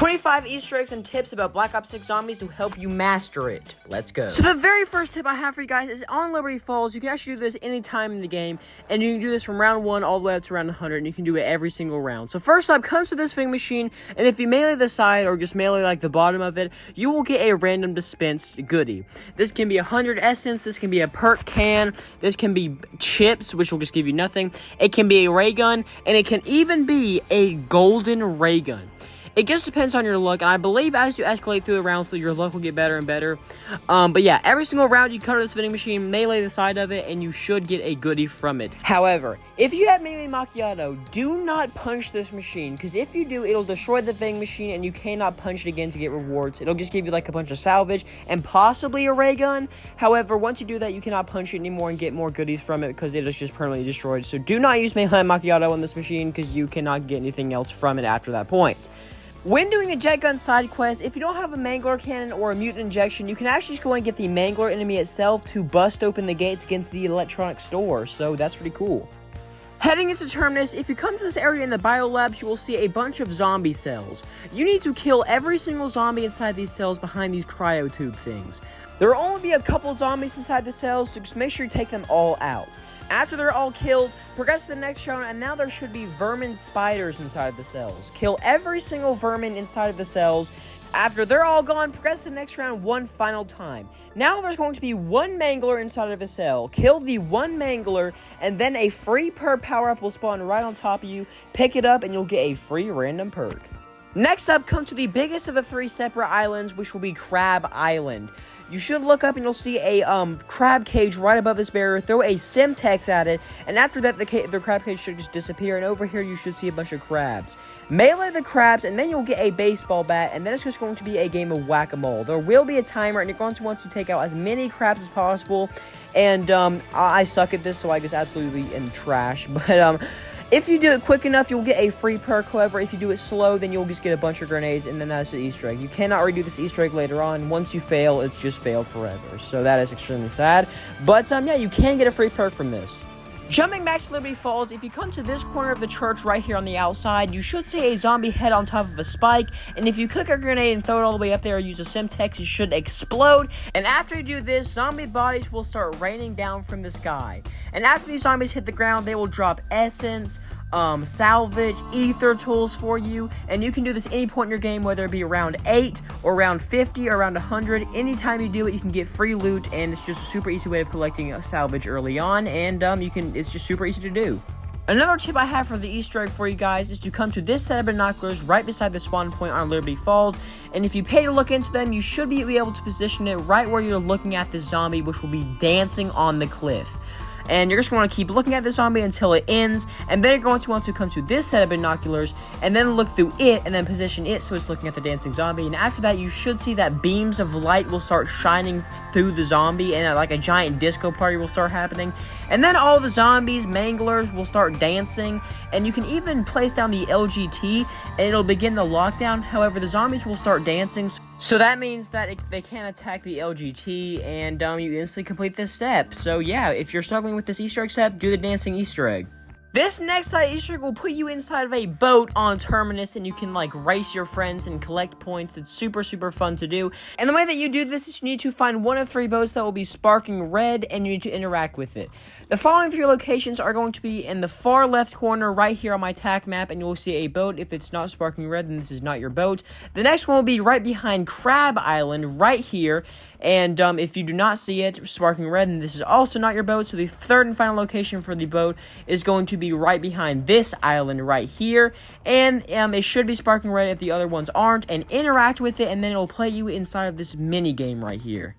25 Easter eggs and tips about Black Ops 6 Zombies to help you master it. Let's go. So the very first tip I have for you guys is on Liberty Falls. You can actually do this anytime in the game, and you can do this from round 1 all the way up to round 100, and you can do it every single round. So first up comes to this vending machine, and if you melee the side or just melee like the bottom of it, you will get a random dispensed goodie. This can be 100 essence, this can be a perk can, this can be chips, which will just give you nothing. It can be a ray gun, and it can even be a golden ray gun. It just depends on your luck, and I believe as you escalate through the rounds, your luck will get better and better. But yeah, every single round you come to this vending machine, melee the side of it, and you should get a goodie from it. However, if you have melee macchiato, do not punch this machine, because if you do, it'll destroy the vending machine, and you cannot punch it again to get rewards. It'll just give you like a bunch of salvage, and possibly a ray gun. However, once you do that, you cannot punch it anymore and get more goodies from it, because it is just permanently destroyed. So do not use melee macchiato on this machine, because you cannot get anything else from it after that point. When doing a jet gun side quest, if you don't have a mangler cannon or a mutant injection, you can actually just go and get the mangler enemy itself to bust open the gates against the electronic store, so that's pretty cool. Heading into Terminus, if you come to this area in the biolabs, you will see a bunch of zombie cells. You need to kill every single zombie inside these cells behind these cryotube things. There will only be a couple zombies inside the cells, so just make sure you take them all out. After they're all killed, progress to the next round, and now there should be vermin spiders inside of the cells. Kill every single vermin inside of the cells. After they're all gone, progress to the next round one final time. Now there's going to be one mangler inside of a cell. Kill the one mangler, and then a free perk power-up will spawn right on top of you. Pick it up, and you'll get a free random perk. Next up, come to the biggest of the 3 separate islands, which will be Crab Island. You should look up and you'll see a crab cage right above this barrier. Throw a Simtex at it, and after that, the crab cage should just disappear. And over here, you should see a bunch of crabs. Melee the crabs, and then you'll get a baseball bat, and then it's just going to be a game of whack-a-mole. There will be a timer, and you're going to want to take out as many crabs as possible. And I suck at this, so I just absolutely am trash. But if you do it quick enough, you'll get a free perk. However, if you do it slow, then you'll just get a bunch of grenades, and then that's the Easter egg. You cannot redo this Easter egg later on. Once you fail, it's just failed forever. So that is extremely sad. But, yeah, you can get a free perk from this. Jumping back to Liberty Falls, if you come to this corner of the church right here on the outside, you should see a zombie head on top of a spike, and if you cook a grenade and throw it all the way up there or use a Simtex, it should explode, and after you do this, zombie bodies will start raining down from the sky. And after these zombies hit the ground, they will drop essence, salvage, ether tools for you, and you can do this any point in your game, whether it be around 8 or around 50 or around 100. Anytime you do it, you can get free loot, and it's just a super easy way of collecting salvage early on, and it's just super easy to do. Another tip I have for the Easter egg for you guys is to come to this set of binoculars right beside the spawn point on Liberty Falls, and if you pay to look into them, you should be able to position it right where you're looking at this zombie, which will be dancing on the cliff. And you're just going to keep looking at the zombie until it ends, and then you're going to want to come to this set of binoculars, and then look through it, and then position it so it's looking at the dancing zombie, and after that, you should see that beams of light will start shining through the zombie, and like a giant disco party will start happening, and then all the zombies, manglers, will start dancing, and you can even place down the LGT, and it'll begin the lockdown. However, the zombies will start dancing, so that means that they can't attack the LGT, and you instantly complete this step. So yeah, if you're struggling with this Easter egg step, do the dancing Easter egg. This next side Easter egg will put you inside of a boat on Terminus, and you can like race your friends and collect points. It's super, super fun to do. And the way that you do this is you need to find one of 3 boats that will be sparking red, and you need to interact with it. The following 3 locations are going to be in the far left corner right here on my tac map, and you'll see a boat. If it's not sparking red, then this is not your boat. The next one will be right behind Crab Island right here. And if you do not see it sparking red, then this is also not your boat. So the third and final location for the boat is going to be right behind this island right here. And it should be sparking red if the other ones aren't. And interact with it, and then it will play you inside of this mini game right here.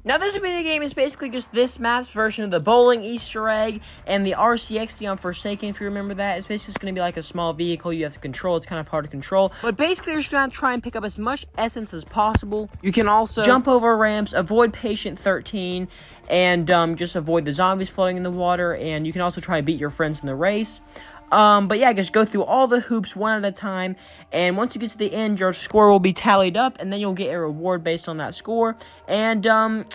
Now, this minigame is basically just this map's version of the bowling Easter egg and the RCXD on Forsaken, if you remember that. It's basically just going to be like a small vehicle you have to control. It's kind of hard to control. But basically, you're just going to try and pick up as much essence as possible. You can also jump over ramps, avoid Patient 13, and just avoid the zombies floating in the water. And you can also try and beat your friends in the race. But yeah, just go through all the hoops one at a time, and once you get to the end, your score will be tallied up, and then you'll get a reward based on that score, and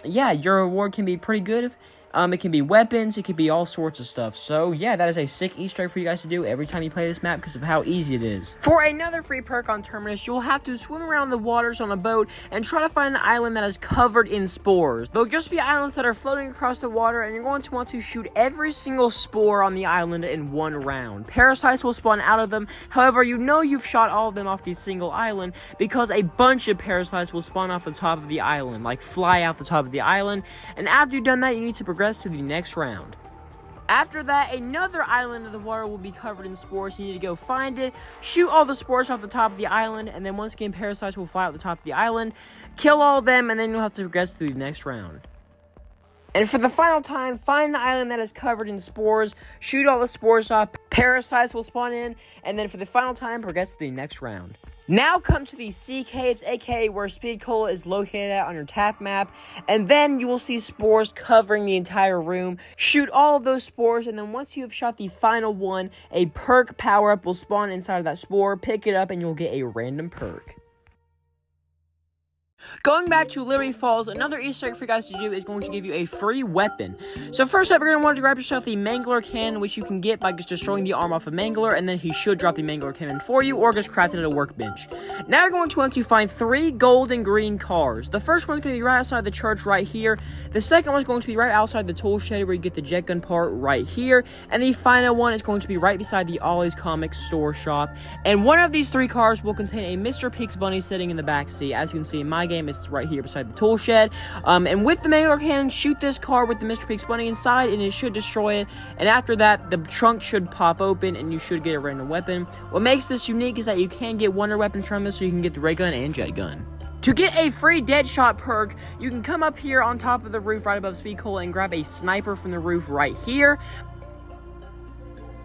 yeah, your reward can be pretty good It can be weapons, it can be all sorts of stuff. So yeah, that is a sick Easter egg for you guys to do every time you play this map because of how easy it is. For another free perk on Terminus, you'll have to swim around the waters on a boat and try to find an island that is covered in spores. There'll just be islands that are floating across the water, and you're going to want to shoot every single spore on the island in one round. Parasites will spawn out of them. However, you know you've shot all of them off the single island because a bunch of parasites will spawn off the top of the island, like fly out the top of the island. And after you've done that, you need to progress to the next round. After that, another island of the water will be covered in spores. You need to go find it, shoot all the spores off the top of the island, and then once again, parasites will fly out the top of the island, kill all of them, and then you'll have to progress to the next round. And for the final time, find an island that is covered in spores, shoot all the spores off, parasites will spawn in, and then for the final time, progress to the next round. Now come to the sea caves, aka where Speed Cola is located at on your tap map, and then you will see spores covering the entire room. Shoot all of those spores, and then once you have shot the final one, a perk power-up will spawn inside of that spore. Pick it up, and you'll get a random perk. Going back to Liberty Falls, another Easter egg for you guys to do is going to give you a free weapon. So first up, you're going to want to grab yourself the Mangler Cannon, which you can get by just destroying the arm off of Mangler, and then he should drop the Mangler Cannon for you, or just craft it at a workbench. Now you're going to want to find 3 gold and green cars. The first one's going to be right outside the church right here. The second one's going to be right outside the tool shed where you get the jet gun part right here. And the final one is going to be right beside the Ollie's Comics store shop. And one of these 3 cars will contain a Mr. Peaks bunny sitting in the back seat. As you can see in my game, it's right here beside the tool shed. And with the Mangler Cannon, shoot this car with the Mr. Peaks bunny inside, and it should destroy it. And after that, the trunk should pop open, and you should get a random weapon. What makes this unique is that you can get wonder weapons from this, so you can get the ray gun and jet gun. To get a free Deadshot perk, you can come up here on top of the roof right above Speed Cola and grab a sniper from the roof right here.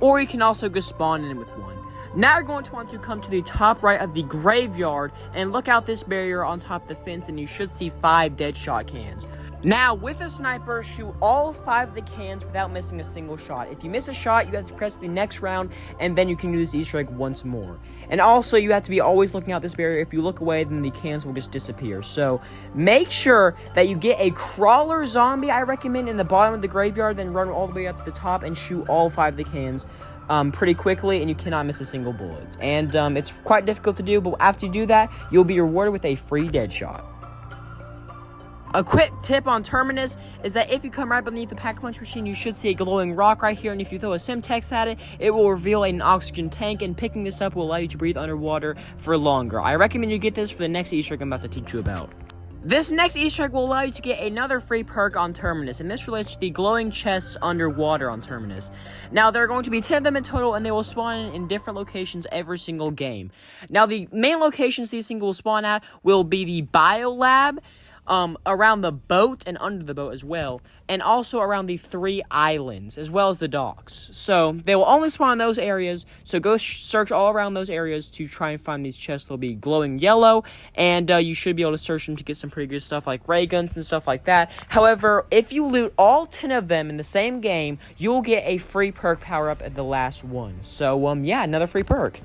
Or you can also go spawn in with one. Now you're going to want to come to the top right of the graveyard and look out this barrier on top of the fence, and you should see 5 Deadshot cans. Now, with a sniper, shoot all 5 of the cans without missing a single shot. If you miss a shot, you have to press the next round, and then you can use this Easter egg once more. And also, you have to be always looking out this barrier. If you look away, then the cans will just disappear. So, make sure that you get a crawler zombie, I recommend, in the bottom of the graveyard, then run all the way up to the top and shoot all 5 of the cans pretty quickly, and you cannot miss a single bullet. And it's quite difficult to do, but after you do that, you'll be rewarded with a free Deadshot. A quick tip on Terminus is that if you come right beneath the pack-a-punch machine, you should see a glowing rock right here, and if you throw a Simtex at it, it will reveal an oxygen tank, and picking this up will allow you to breathe underwater for longer. I recommend you get this for the next Easter egg I'm about to teach you about. This next Easter egg will allow you to get another free perk on Terminus, and this relates to the glowing chests underwater on Terminus. Now, there are going to be 10 of them in total, and they will spawn in different locations every single game. Now, the main locations these things will spawn at will be the Biolab, around the boat and under the boat as well, and also around the 3 islands, as well as the docks. So, they will only spawn in those areas, so go search all around those areas to try and find these chests. They'll be glowing yellow, and you should be able to search them to get some pretty good stuff like ray guns and stuff like that. However, if you loot all 10 of them in the same game, you'll get a free perk power-up at the last one. So, yeah, another free perk.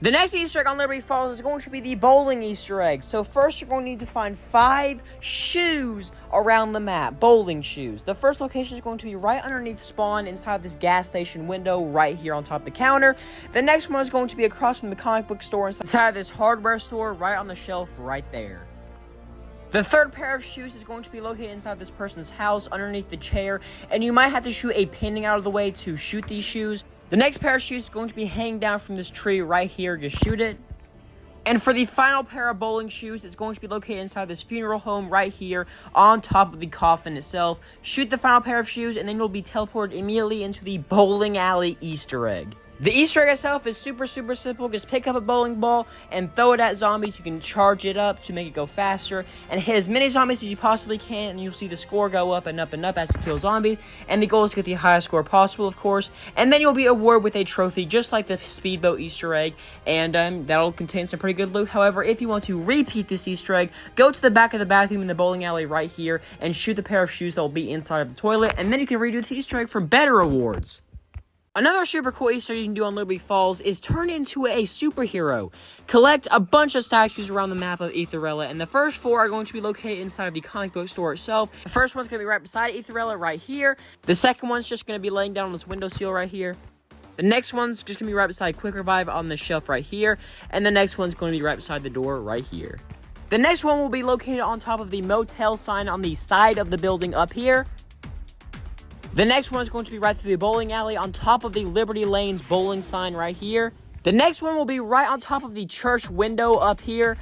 The next Easter egg on Liberty Falls is going to be the bowling Easter egg. So first, you're going to need to find 5 shoes around the map, bowling shoes. The first location is going to be right underneath spawn inside this gas station window right here on top of the counter. The next one is going to be across from the comic book store inside this hardware store right on the shelf right there. The third pair of shoes is going to be located inside this person's house underneath the chair, and you might have to shoot a painting out of the way to shoot these shoes. The next pair of shoes is going to be hanging down from this tree right here. Just shoot it. And for the final pair of bowling shoes, it's going to be located inside this funeral home right here on top of the coffin itself. Shoot the final pair of shoes, and then you'll be teleported immediately into the bowling alley Easter egg. The Easter egg itself is super simple. Just pick up a bowling ball and throw it at zombies. You can charge it up to make it go faster and hit as many zombies as you possibly can, and you'll see the score go up and up and up as you kill zombies. And the goal is to get the highest score possible, of course. And then you'll be awarded with a trophy just like the speedboat Easter egg, and that'll contain some pretty good loot. However, if you want to repeat this Easter egg, go to the back of the bathroom in the bowling alley right here and shoot the pair of shoes that will be inside of the toilet, and then you can redo the Easter egg for better rewards. Another super cool Easter egg you can do on Liberty Falls is turn into a superhero. Collect a bunch of statues around the map of Aetherella, and the first 4 are going to be located inside of the comic book store itself. The first one's going to be right beside Aetherella right here. The second one's just going to be laying down on this windowsill right here. The next one's just going to be right beside Quick Revive on the shelf right here. And the next one's going to be right beside the door right here. The next one will be located on top of the motel sign on the side of the building up here. The next one is going to be right through the bowling alley on top of the Liberty Lanes bowling sign right here. The next one will be right on top of the church window up here.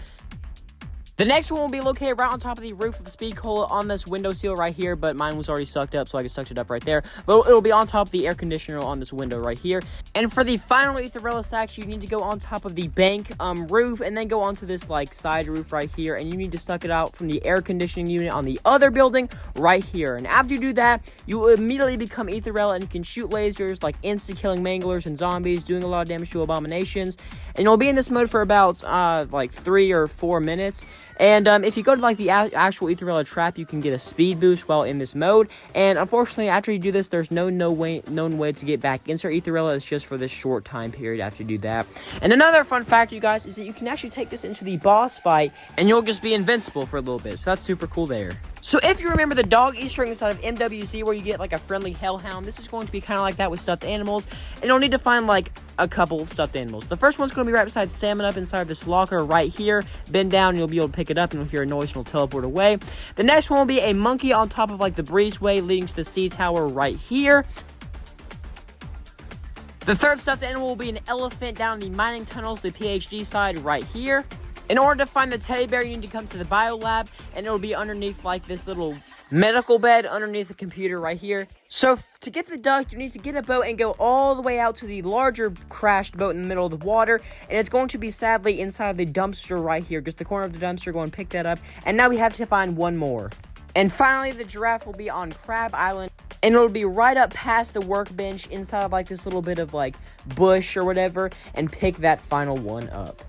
The next one will be located right on top of the roof of the Speed Cola on this windowsill right here, but mine was already sucked up, so I just sucked it up right there. But it'll be on top of the air conditioner on this window right here. And for the final Aetherella statue, you need to go on top of the bank roof and then go onto this like side roof right here, and you need to suck it out from the air conditioning unit on the other building right here. And after you do that, you will immediately become Aetherella, and you can shoot lasers like insta-killing manglers and zombies, doing a lot of damage to abominations. And you'll be in this mode for about like 3 or 4 minutes. And if you go to like the actual Aetherella trap, you can get a speed boost while in this mode. And unfortunately, after you do this, there's no known way to get back into Aetherella. It's just for this short time period after you do that. And another fun fact, you guys, is that you can actually take this into the boss fight, and you'll just be invincible for a little bit. So that's super cool there. So if you remember the dog Easter egg inside of MWC where you get like a friendly hellhound, this is going to be kind of like that with stuffed animals. And you'll need to find like a couple stuffed animals. The first one's going to be right beside Salmon up inside of this locker right here. Bend down and you'll be able to pick it up and you'll hear a noise and it'll teleport away. The next one will be a monkey on top of like the breezeway leading to the sea tower right here. The third stuffed animal will be an elephant down in the mining tunnels, the PhD side right here. In order to find the teddy bear, you need to come to the biolab, and it'll be underneath like this little medical bed underneath the computer right here. So to get the duck, you need to get a boat and go all the way out to the larger crashed boat in the middle of the water, and it's going to be sadly inside of the dumpster right here. Just the corner of the dumpster, go and pick that up, and now we have to find one more. And finally, the giraffe will be on Crab Island, and it'll be right up past the workbench inside of like this little bit of like bush or whatever, and pick that final one up.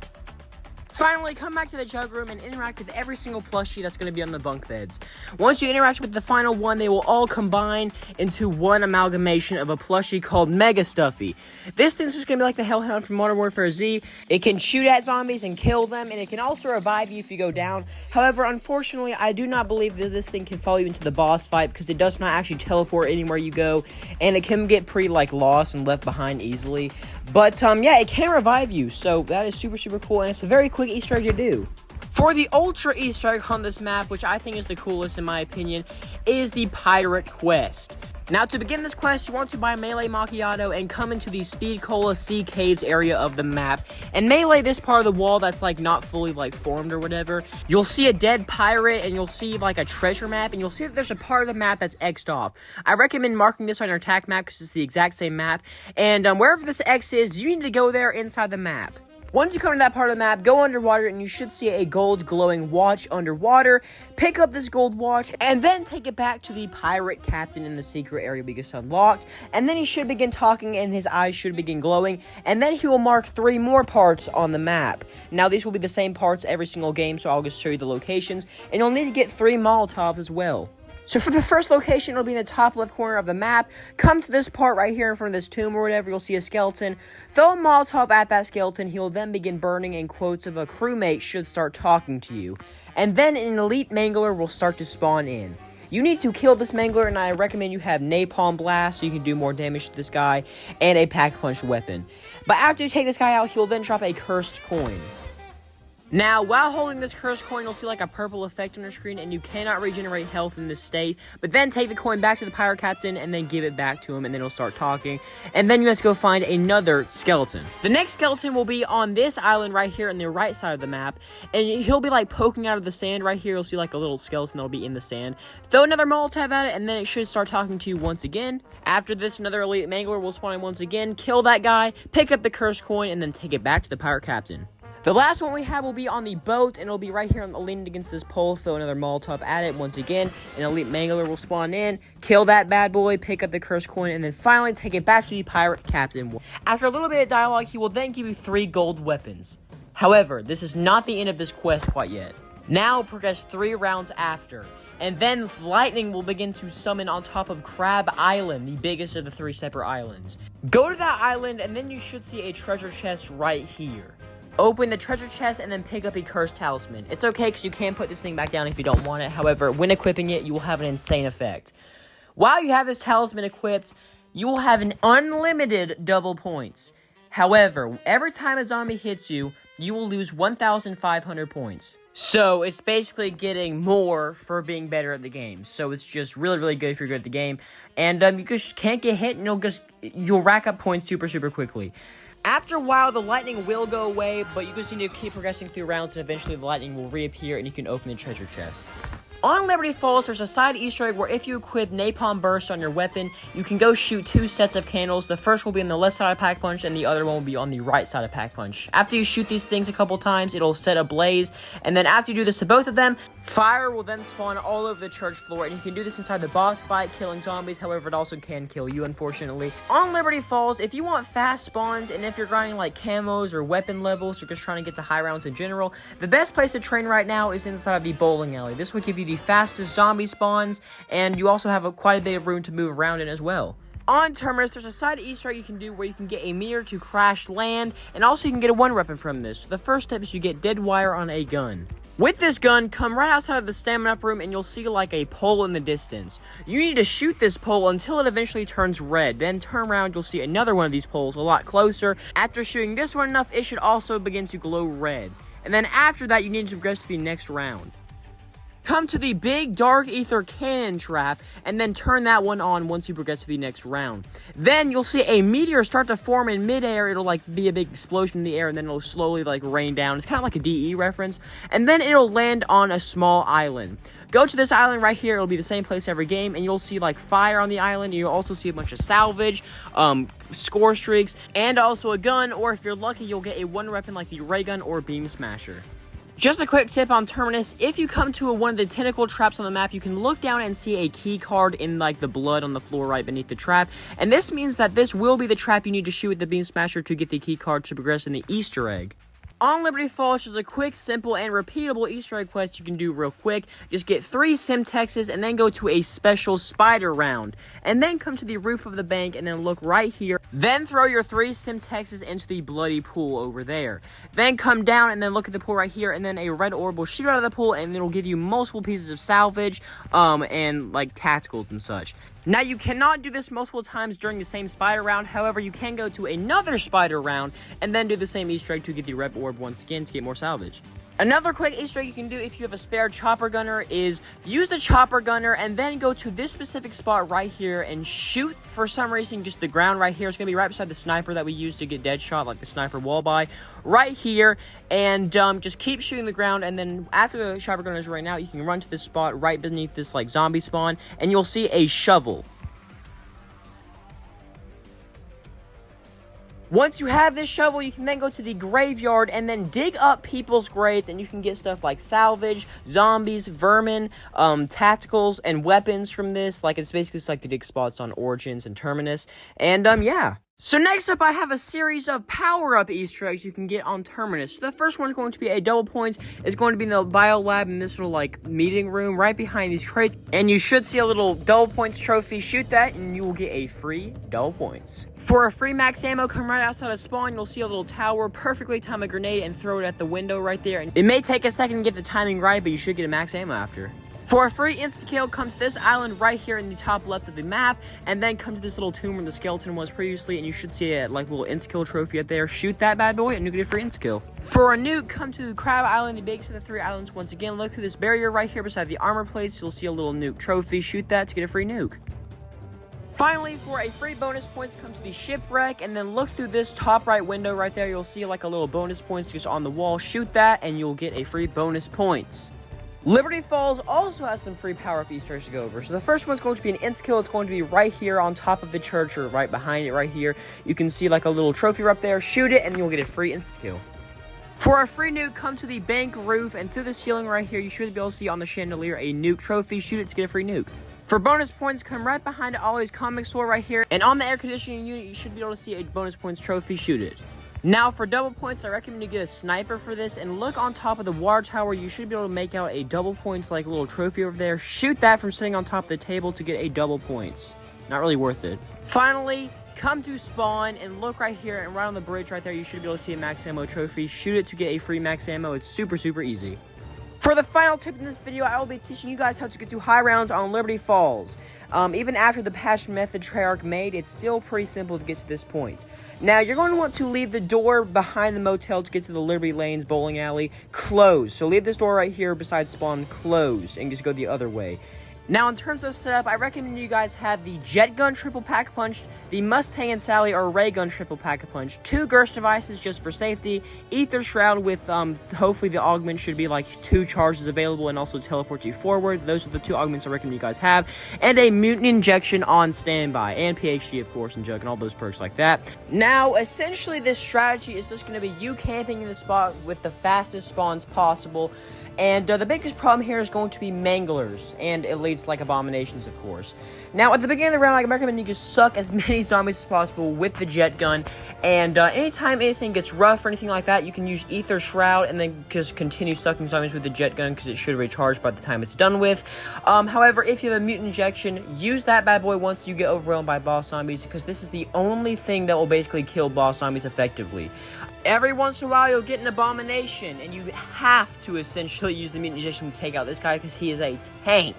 Finally, come back to the jug room and interact with every single plushie that's going to be on the bunk beds. Once you interact with the final one, they will all combine into one amalgamation of a plushie called Mega Stuffy. This thing's just going to be like the Hellhound from Modern Warfare Z. It can shoot at zombies and kill them, and it can also revive you if you go down. However, unfortunately, I do not believe that this thing can follow you into the boss fight because it does not actually teleport anywhere you go, and it can get pretty like lost and left behind easily. But yeah, it can revive you, so that is super, super cool, and it's a very quick Easter egg to do. For the Ultra Easter egg on this map, which I think is the coolest in my opinion, is the Pirate Quest. Now, to begin this quest, you want to buy Melee Macchiato and come into the Speed Cola Sea Caves area of the map, and melee this part of the wall that's like not fully like formed or whatever. You'll see a dead pirate, and you'll see like a treasure map, and you'll see that there's a part of the map that's X'd off. I recommend marking this on your attack map because it's the exact same map, and wherever this X is, you need to go there inside the map. Once you come to that part of the map, go underwater and you should see a gold glowing watch underwater. Pick up this gold watch and then take it back to the pirate captain in the secret area because it's unlocked. And then he should begin talking and his eyes should begin glowing. And then he will mark 3 more parts on the map. Now these will be the same parts every single game, so I'll just show you the locations. And you'll need to get 3 Molotovs as well. So for the first location, it'll be in the top left corner of the map. Come to this part right here in front of this tomb or whatever. You'll see a skeleton. Throw a Molotov at that skeleton. He will then begin burning, and quotes of a crewmate should start talking to you. And then an elite mangler will start to spawn in. You need to kill this mangler, and I recommend you have Napalm Blast so you can do more damage to this guy, and a Pack-a-Punch weapon. But after you take this guy out, he'll then drop a cursed coin. Now, while holding this cursed coin, you'll see like a purple effect on your screen, and you cannot regenerate health in this state. But then take the coin back to the pirate captain, and then give it back to him, and then he'll start talking. And then you have to go find another skeleton. The next skeleton will be on this island right here on the right side of the map, and he'll be like poking out of the sand right here. You'll see like a little skeleton that'll be in the sand. Throw another Molotov at it, and then it should start talking to you once again. After this, another elite mangler will spawn in once again. Kill that guy, pick up the cursed coin, and then take it back to the pirate captain. The last one we have will be on the boat, and it'll be right here leaning against this pole. Throw another Molotov at it once again. An elite mangler will spawn in, kill that bad boy, pick up the cursed coin, and then finally take it back to the pirate captain. After a little bit of dialogue, he will then give you 3 gold weapons. However, this is not the end of this quest quite yet. Now progress 3 rounds after. and then lightning will begin to summon on top of Crab Island, the biggest of the 3 separate islands. Go to that island, and then you should see a treasure chest right here. Open the treasure chest and then pick up a cursed talisman. It's okay because you can put this thing back down if you don't want it. However, when equipping it, you will have an insane effect. While you have this talisman equipped, you will have an unlimited double points. However, every time a zombie hits you, you will lose 1,500 points. So, it's basically getting more for being better at the game. So, it's just really, really good if you're good at the game. And you just can't get hit, and you'll rack up points super, super quickly. After a while, the lightning will go away, but you just need to keep progressing through rounds, and eventually the lightning will reappear, and you can open the treasure chest. On Liberty Falls, there's a side Easter egg where if you equip Napalm Burst on your weapon, you can go shoot 2 sets of candles. The first will be on the left side of Pack Punch, and the other one will be on the right side of Pack Punch. After you shoot these things a couple times, it'll set a blaze, and then after you do this to both of them, fire will then spawn all over the church floor, and you can do this inside the boss fight, killing zombies. However, it also can kill you, unfortunately. On Liberty Falls, if you want fast spawns, and if you're grinding like camos or weapon levels, or just trying to get to high rounds in general, the best place to train right now is inside of the bowling alley. This will give you the fastest zombie spawns, and you also have quite a bit of room to move around in as well. On Terminus, there's a side Easter egg you can do where you can get a meter to crash land, and also you can get a 1 weapon from this. So the first step is you get dead wire on a gun. With this gun, come right outside of the stamina up room, and you'll see like a pole in the distance. You need to shoot this pole until it eventually turns red. Then turn around, you'll see another one of these poles a lot closer. After shooting this one enough, it should also begin to glow red. And then after that, you need to progress to the next round. Come to the big dark ether cannon trap, and then turn that one on once you progress to the next round. Then you'll see a meteor start to form in midair. It'll like be a big explosion in the air, and then it'll slowly like rain down. It's kind of like a DE reference. And then it'll land on a small island. Go to this island right here. It'll be the same place every game, and you'll see like fire on the island. And you'll also see a bunch of salvage, score streaks, and also a gun. Or if you're lucky, you'll get a 1 weapon like the ray gun or beam smasher. Just a quick tip on Terminus, if you come to one of the tentacle traps on the map, you can look down and see a key card in like the blood on the floor right beneath the trap, and this means that this will be the trap you need to shoot with the beam smasher to get the key card to progress in the Easter egg. On Liberty Falls, there's a quick, simple, and repeatable Easter egg quest you can do real quick. Just get 3 Simtexes and then go to a special spider round. And then come to the roof of the bank and then look right here. Then throw your 3 Simtexes into the bloody pool over there. Then come down and then look at the pool right here, and then a red orb will shoot out of the pool, and it'll give you multiple pieces of salvage, and like tacticals and such. Now, you cannot do this multiple times during the same spider round. However, you can go to another spider round and then do the same Easter egg to get the red orb once again to get more salvage. Another quick Easter egg you can do if you have a spare chopper gunner is use the chopper gunner and then go to this specific spot right here and shoot, for some reason, just the ground right here. It's going to be right beside the sniper that we use to get dead shot, like the sniper wall by, right here. And just keep shooting the ground, and then after the chopper gunner is right now, you can run to this spot right beneath this like zombie spawn, and you'll see a shovel. Once you have this shovel, you can then go to the graveyard and then dig up people's graves, and you can get stuff like salvage, zombies, vermin, tacticals, and weapons from this. Like, it's basically just like the dig spots on Origins and Terminus. And, yeah. So next up, I have a series of power-up Easter eggs you can get on Terminus. So the first one is going to be a double points. It's going to be in the bio lab in this little, like, meeting room right behind these crates. And you should see a little double points trophy. Shoot that, and you will get a free double points. For a free max ammo, come right outside of spawn. You'll see a little tower. Perfectly time a grenade and throw it at the window right there. And it may take a second to get the timing right, but you should get a max ammo after. For a free insta-kill, come to this island right here in the top left of the map, and then come to this little tomb where the skeleton was previously, and you should see a like little insta-kill trophy up there. Shoot that bad boy, and you get a free insta-kill. For a nuke, come to Crab Island, the biggest of the 3 islands. Once again, look through this barrier right here beside the armor plates. You'll see a little nuke trophy. Shoot that to get a free nuke. Finally, for a free bonus points, come to the shipwreck, and then look through this top right window right there. You'll see like a little bonus points just on the wall. Shoot that, and you'll get a free bonus points. Liberty Falls also has some free power-up Easter eggs to go over. So the first one's going to be an insta-kill. It's going to be right here on top of the church, or right behind it right here. You can see like a little trophy up there. Shoot it, and you'll get a free insta-kill. For a free nuke, come to the bank roof, and through the ceiling right here, you should be able to see on the chandelier a nuke trophy. Shoot it to get a free nuke. For bonus points, come right behind Ollie's comic store right here, and on the air conditioning unit, you should be able to see a bonus points trophy. Shoot it. Now, for double points, I recommend you get a sniper for this, and look on top of the water tower. You should be able to make out a double points, like a little trophy over there. Shoot that from sitting on top of the table to get a double points. Not really worth it. Finally, come to spawn and look right here, and right on the bridge right there, you should be able to see a max ammo trophy. Shoot it to get a free max ammo. It's super, super easy. For the final tip in this video, I will be teaching you guys how to get to high rounds on Liberty Falls. Even after the patched method Treyarch made, it's still pretty simple to get to this point. Now, you're going to want to leave the door behind the motel to get to the Liberty Lanes bowling alley closed. So leave this door right here beside spawn closed and just go the other way. Now, in terms of setup, I recommend you guys have the Jet Gun Triple Pack Punch, the Mustang and Sally or Ray Gun Triple Pack Punch, 2 Gersh devices just for safety, Ether Shroud with, hopefully the augment should be like 2 charges available and also teleport you forward. Those are the 2 augments I recommend you guys have, and a Mutant Injection on standby, and PhD, of course, and Jug, and all those perks like that. Now, essentially, this strategy is just going to be you camping in the spot with the fastest spawns possible. And the biggest problem here is going to be manglers and elites like abominations, of course. Now, at the beginning of the round, I recommend you just suck as many zombies as possible with the jet gun. And anytime anything gets rough or anything like that, you can use Ether Shroud and then just continue sucking zombies with the jet gun because it should recharge by the time it's done with. However, if you have a mutant injection, use that bad boy once you get overwhelmed by boss zombies because this is the only thing that will basically kill boss zombies effectively. Every once in a while, you'll get an abomination, and you have to essentially use the mutant injection to take out this guy because he is a tank.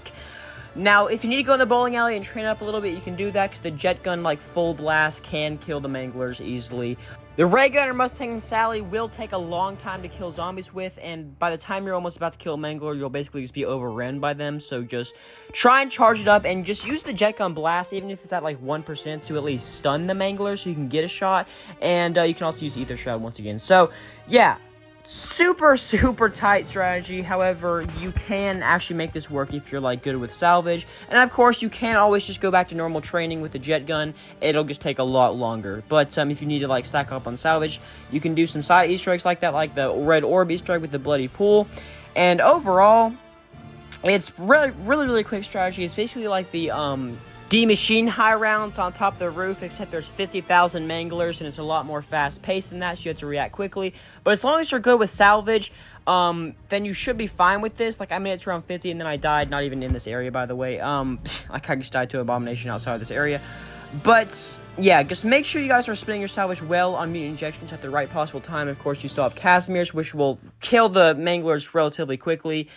Now, if you need to go in the bowling alley and train up a little bit, you can do that because the jet gun, like full blast, can kill the manglers easily. The Ray Gun or Mustang and Sally will take a long time to kill zombies with, and by the time you're almost about to kill a mangler, you'll basically just be overrun by them. So just try and charge it up and just use the jet gun blast, even if it's at like 1%, to at least stun the mangler so you can get a shot. And you can also use Ether Shroud once again. So yeah, super, super tight strategy. However, you can actually make this work if you're like good with salvage. And of course, you can always just go back to normal training with the jet gun. It'll just take a lot longer. But if you need to like stack up on salvage, you can do some side Easter eggs like that, like the red orb Easter egg with the bloody pool. And overall, it's really quick strategy. It's basically like the D-Machine high rounds on top of the roof, except there's 50,000 manglers, and it's a lot more fast-paced than that, so you have to react quickly. But as long as you're good with salvage, then you should be fine with this. Like, I made it to around 50, and then I died, not even in this area, by the way. Like, I just died to an abomination outside of this area. But, yeah, just make sure you guys are spinning your salvage well on mutant injections at the right possible time. Of course, you still have Casimir's, which will kill the manglers relatively quickly.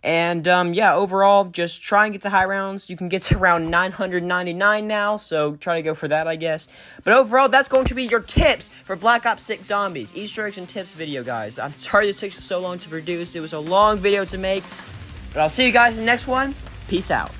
And, yeah, overall, just try and get to high rounds. You can get to around 999 now, so try to go for that, I guess. But overall, that's going to be your tips for Black Ops 6 Zombies. Easter eggs and tips video, guys. I'm sorry this took so long to produce. It was a long video to make. But I'll see you guys in the next one. Peace out.